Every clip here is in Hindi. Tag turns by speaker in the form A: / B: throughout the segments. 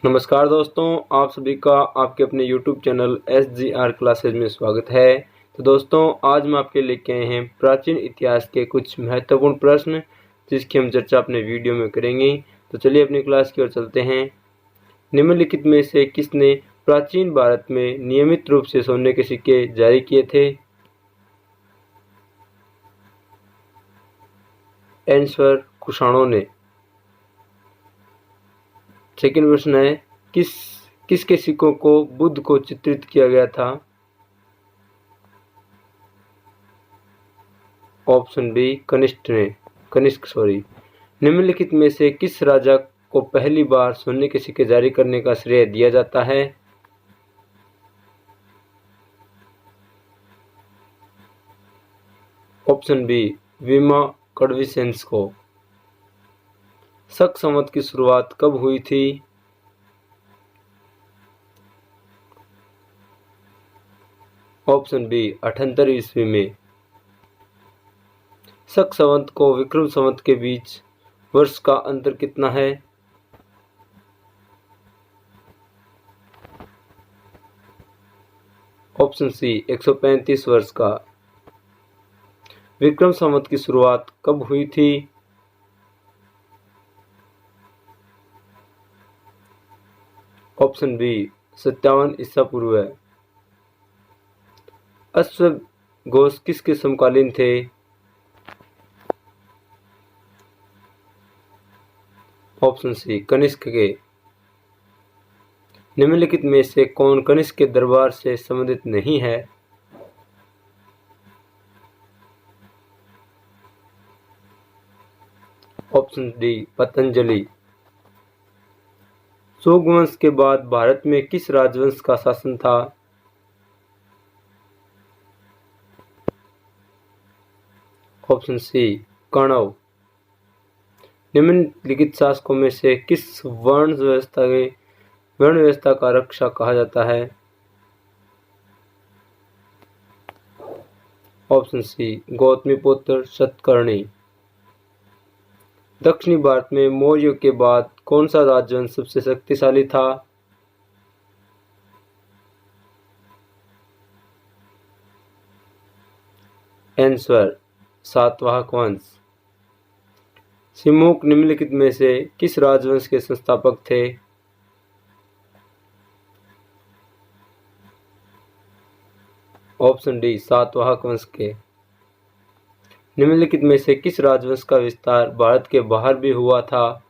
A: नमस्कार दोस्तों, आप सभी का आपके अपने YouTube चैनल SGR क्लासेज में स्वागत है। तो दोस्तों, आज हम आपके लेके आए हैं प्राचीन इतिहास के कुछ महत्वपूर्ण प्रश्न जिसकी हम चर्चा अपने वीडियो में करेंगे। तो चलिए अपनी क्लास की ओर चलते हैं। निम्नलिखित में से किसने प्राचीन भारत में नियमित रूप से सोने के सिक्के जारी किए थे? आंसर कुषाणों ने। सेकंड प्रश्न है, किसके सिक्कों को बुद्ध को चित्रित किया गया था? Option B Kanishka. निम्नलिखित में से किस राजा को पहली बार सोने के सिक्के जारी करने का श्रेय दिया जाता है? ऑप्शन बी वीमा कड़विसेंस को। शक संवत की शुरुआत कब हुई थी? ऑप्शन बी 78 ईस्वी में। शक संवत को विक्रम संवत के बीच वर्ष का अंतर कितना है? ऑप्शन सी 135 वर्ष का। विक्रम संवत की शुरुआत कब हुई थी? ऑप्शन बी 57 ईसा पूर्व। अश्वघोष किसके समकालीन थे? ऑप्शन सी कनिष्क के। निम्नलिखित में से कौन कनिष्क के दरबार से संबंधित नहीं है? Option D Patanjali. सोगवंश के बाद भारत में किस राजवंश का शासन था? Option C Kanva. निम्नलिखित शासकों में से किस वर्ण व्यवस्था का रक्षा कहा जाता है? Option C Gautamiputra Satakarni. दक्षिणी भारत में मौर्य के बाद कौन सा राजवंश सबसे शक्तिशाली था? आंसर सातवाहन वंश। सिमुक निम्नलिखित में से किस राजवंश के संस्थापक थे? ऑप्शन डी सातवाहन वंश के। निम्नलिखित में से किस राजवंश का विस्तार भारत के बाहर भी हुआ था?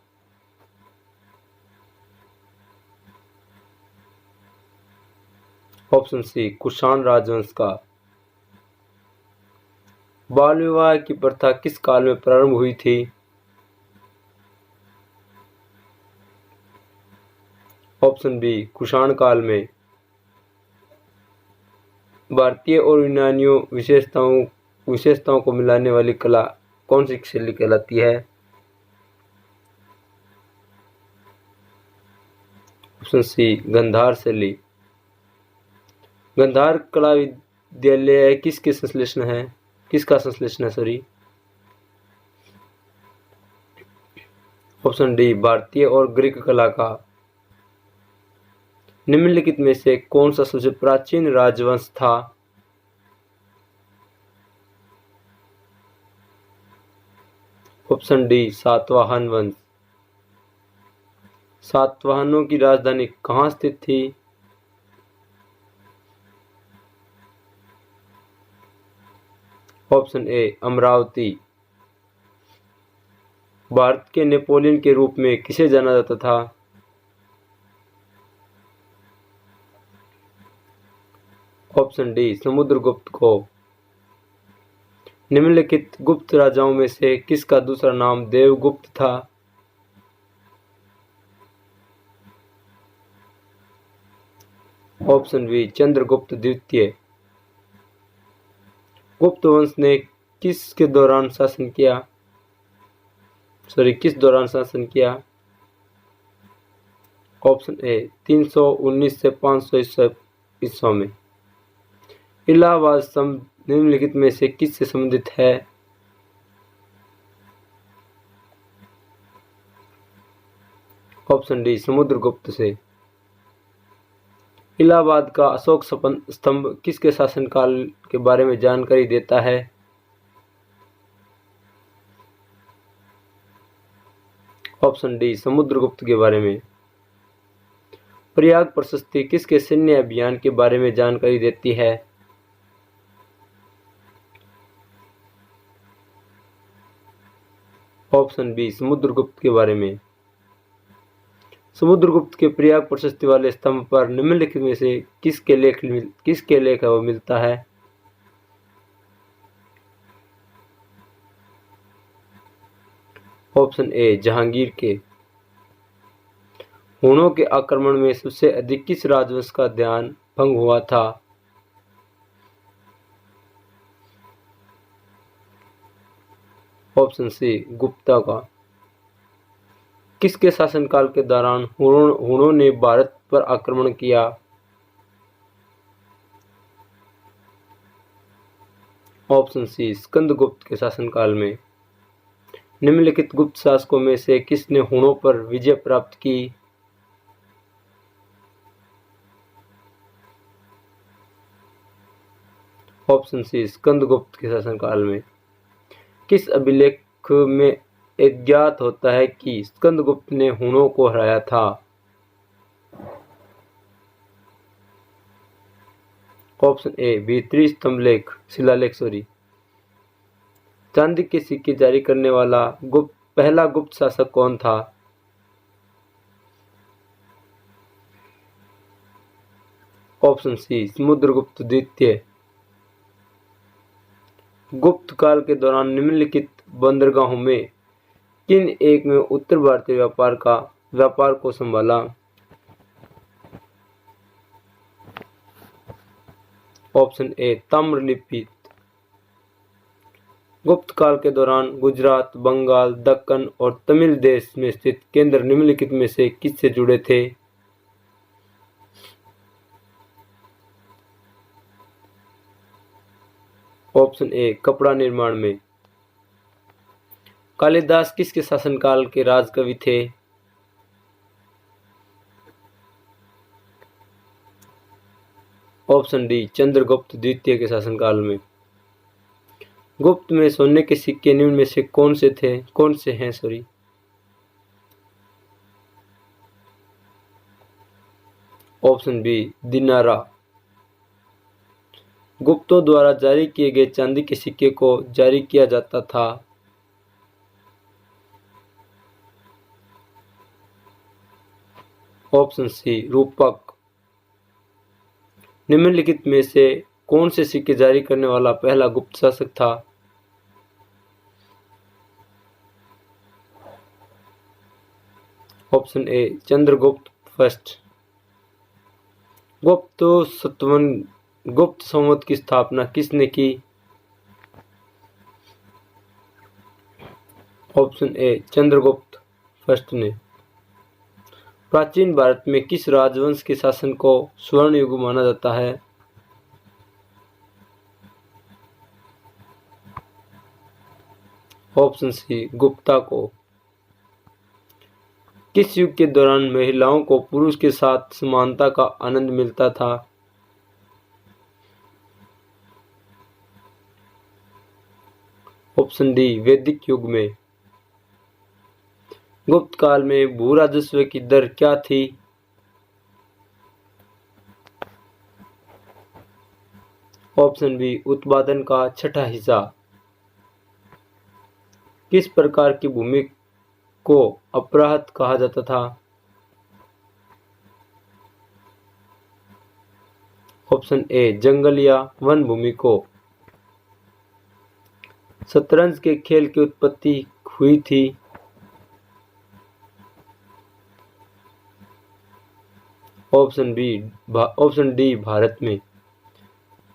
A: ऑप्शन सी कुषाण राजवंश का। बाल विवाह की प्रथा किस काल में प्रारंभ हुई थी? ऑप्शन बी कुषाण काल में। भारतीय और यूनानियों विशेषताओं को मिलाने वाली कला कौन सी शैली कहलाती है? ऑप्शन सी गंधार शैली। गंधार कला विद्यालय किसका संश्लेषण है सॉरी? ऑप्शन डी भारतीय और ग्रीक कला का। निम्नलिखित में से कौन सा सबसे प्राचीन राजवंश था? ऑप्शन डी सातवाहन वंश। सातवाहनों की राजधानी कहाँ स्थित थी? Option A Amravati. भारत के नेपोलियन के रूप में किसे जाना जाता था? ऑप्शन डी समुद्रगुप्त को। निम्नलिखित गुप्त राजाओं में से किसका दूसरा नाम देवगुप्त था? ऑप्शन बी चंद्रगुप्त द्वितीय। गुप्त वंश ने किस दौरान शासन किया? ऑप्शन ए 319 से 500 ईस्वी में। इलाहाबाद स्तंभ निम्नलिखित में से किससे संबंधित है? ऑप्शन डी समुद्रगुप्त से। इलाहाबाद का अशोक स्तंभ किसके शासनकाल के बारे में जानकारी देता है? ऑप्शन डी समुद्रगुप्त के बारे में। प्रयाग प्रशस्ति किसके सैन्य अभियान के बारे में जानकारी देती है? ऑप्शन बी समुद्रगुप्त के बारे में। समुद्रगुप्त के प्रयाग प्रशस्ति वाले स्तंभ पर निम्नलिखित में से किसके लेख वो मिलता है? ऑप्शन ए जहांगीर के। हुणों के आक्रमण में सबसे अधिक किस राजवंश का ध्यान भंग हुआ था? ऑप्शन सी गुप्ता का। किसके शासनकाल के दौरान हुणों ने भारत पर आक्रमण किया? ऑप्शन सी स्कंदगुप्त के शासनकाल में। निम्नलिखित गुप्त शासकों में से किसने हुणों पर विजय प्राप्त की? ऑप्शन सी स्कंदगुप्त के शासनकाल में। किस अभिलेख में ज्ञात होता है कि स्कंदगुप्त ने हुणों को हराया था? ऑप्शन ए भीतरी स्तंभलेख शिलालेख चांदी के सिक्के जारी करने वाला पहला गुप्त शासक कौन था? ऑप्शन सी समुद्रगुप्त द्वितीय। गुप्त काल के दौरान निम्नलिखित बंदरगाहों में किन एक में उत्तर भारतीय व्यापार को संभाला? Option A Tamralipti. गुप्त काल के दौरान गुजरात, बंगाल, दक्कन और तमिल देश में स्थित केंद्र निम्नलिखित में से किससे जुड़े थे? ऑप्शन ए कपड़ा निर्माण में। कालिदास किसके शासनकाल के राजकवि थे? ऑप्शन डी चंद्रगुप्त द्वितीय के शासनकाल में। गुप्त में सोने के सिक्के निम्न में से कौन से हैं? Option B Dinara. गुप्तों द्वारा जारी किए गए चांदी के सिक्के को जारी किया जाता था। ऑप्शन सी रूपक। निम्नलिखित में से कौन से सिक्के जारी करने वाला पहला गुप्त शासक था? Option A Chandragupta first. गुप्त संवत की स्थापना किसने की? ऑप्शन ए चंद्रगुप्त फर्स्ट ने। प्राचीन भारत में किस राजवंश के शासन को स्वर्ण युग माना जाता है? ऑप्शन सी गुप्ता को। किस युग के दौरान महिलाओं को पुरुष के साथ समानता का आनंद मिलता था? ऑप्शन डी वैदिक युग में। गुप्त काल में भू राजस्व की दर क्या थी? ऑप्शन बी उत्पादन का छठा हिस्सा। किस प्रकार की भूमि को अपराहत कहा जाता था? ऑप्शन ए जंगल या वन भूमि को। शतरंज के खेल की उत्पत्ति हुई थी? ऑप्शन डी भारत में।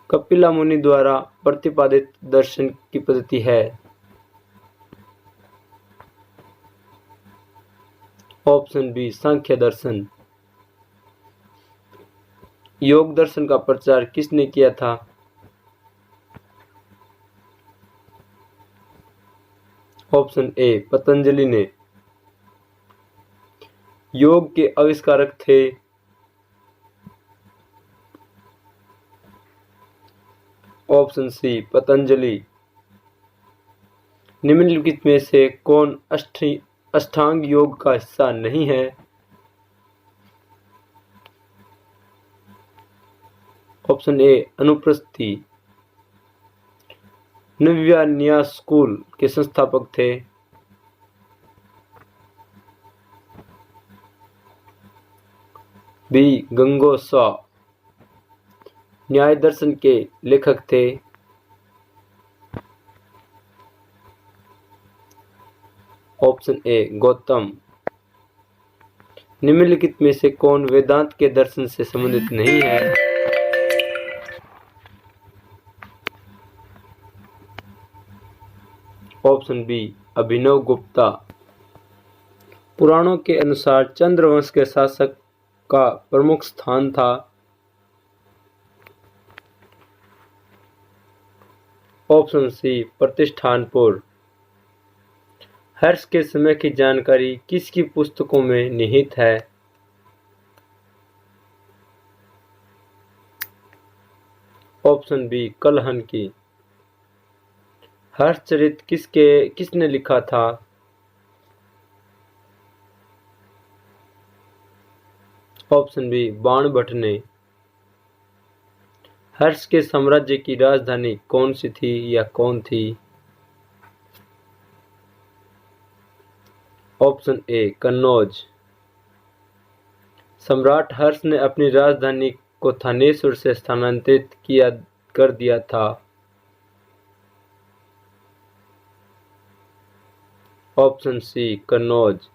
A: कपिला मुनि द्वारा प्रतिपादित दर्शन की पद्धति है? ऑप्शन बी सांख्य दर्शन। योग दर्शन का प्रचार किसने किया था? ऑप्शन ए पतंजलि ने। योग के आविष्कारक थे? Option C Patanjali. निम्नलिखित में से कौन अष्टांग योग का हिस्सा नहीं है? Option A अनुप्रस्थि। नव्या न्यास स्कूल के संस्थापक थे? बी गंगोत्सव। न्याय दर्शन के लेखक थे? Option A Gautam. निम्नलिखित में से कौन वेदांत के दर्शन से संबंधित नहीं है? ऑप्शन बी अभिनव गुप्ता। पुराणों के अनुसार चंद्रवंश के शासक का प्रमुख स्थान था? ऑप्शन सी प्रतिष्ठानपुर। हर्ष के समय की जानकारी किसकी पुस्तकों में निहित है? ऑप्शन बी कलहन की। हर्षचरित किसने लिखा था? ऑप्शन बी बाणभट्ट ने। हर्ष के साम्राज्य की राजधानी कौन सी थी या कौन थी? Option A Kannauj. सम्राट हर्ष ने अपनी राजधानी को थानेश्वर से स्थानांतरित कर दिया था? Option C Kannauj.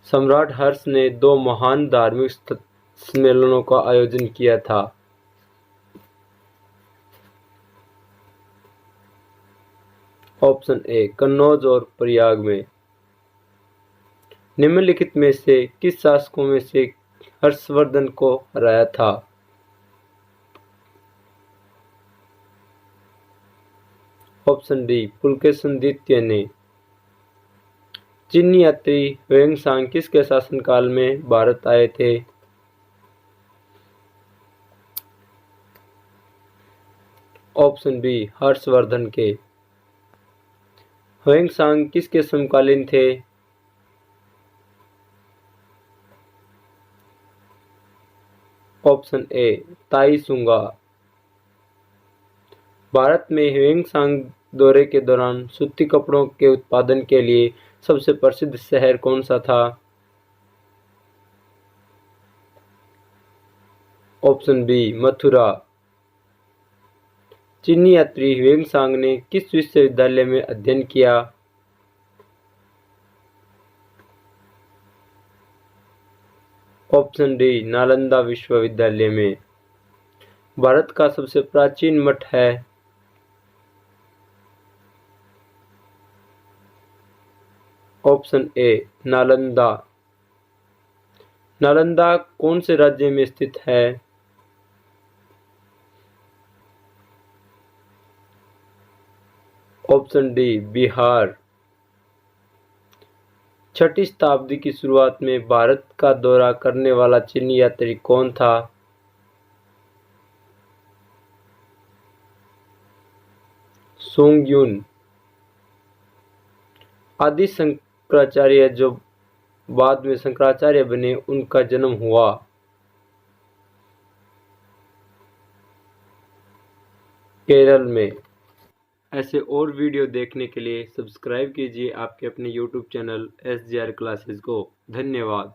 A: सम्राट हर्ष ने 2 महान धार्मिक सम्मेलनों का आयोजन किया था? ऑप्शन ए कन्नौज और प्रयाग में। निम्नलिखित में से किस शासकों में से हर्षवर्धन को हराया था? ऑप्शन डी पुलकेशिन द्वितीय ने। चीनी यात्री ह्वेंसांग किसके शासनकाल में भारत आए थे? ऑप्शन बी हर्षवर्धन के। ह्वेंसांग किसके समकालीन थे? Option A ताईसुंगा। भारत में ह्वेंसांग दौरे के दौरान सूती कपड़ों के उत्पादन के लिए सबसे प्रसिद्ध शहर कौन सा था? Option B Mathura. चीनी यात्री ह्वेंसांग ने किस विश्वविद्यालय में अध्ययन किया? ऑप्शन डी नालंदा विश्वविद्यालय में। भारत का सबसे प्राचीन मठ है? Option A Nalanda. नालंदा कौन से राज्य में स्थित है? Option D Bihar. 6ठी शताब्दी की शुरुआत में भारत का दौरा करने वाला चीनी यात्री कौन था? सोंगयुन। आदि शंकराचार्य जो बाद में शंकराचार्य बने, उनका जन्म हुआ? केरल में। ऐसे और वीडियो देखने के लिए सब्सक्राइब कीजिए आपके अपने YouTube चैनल SGR क्लासेस को। धन्यवाद।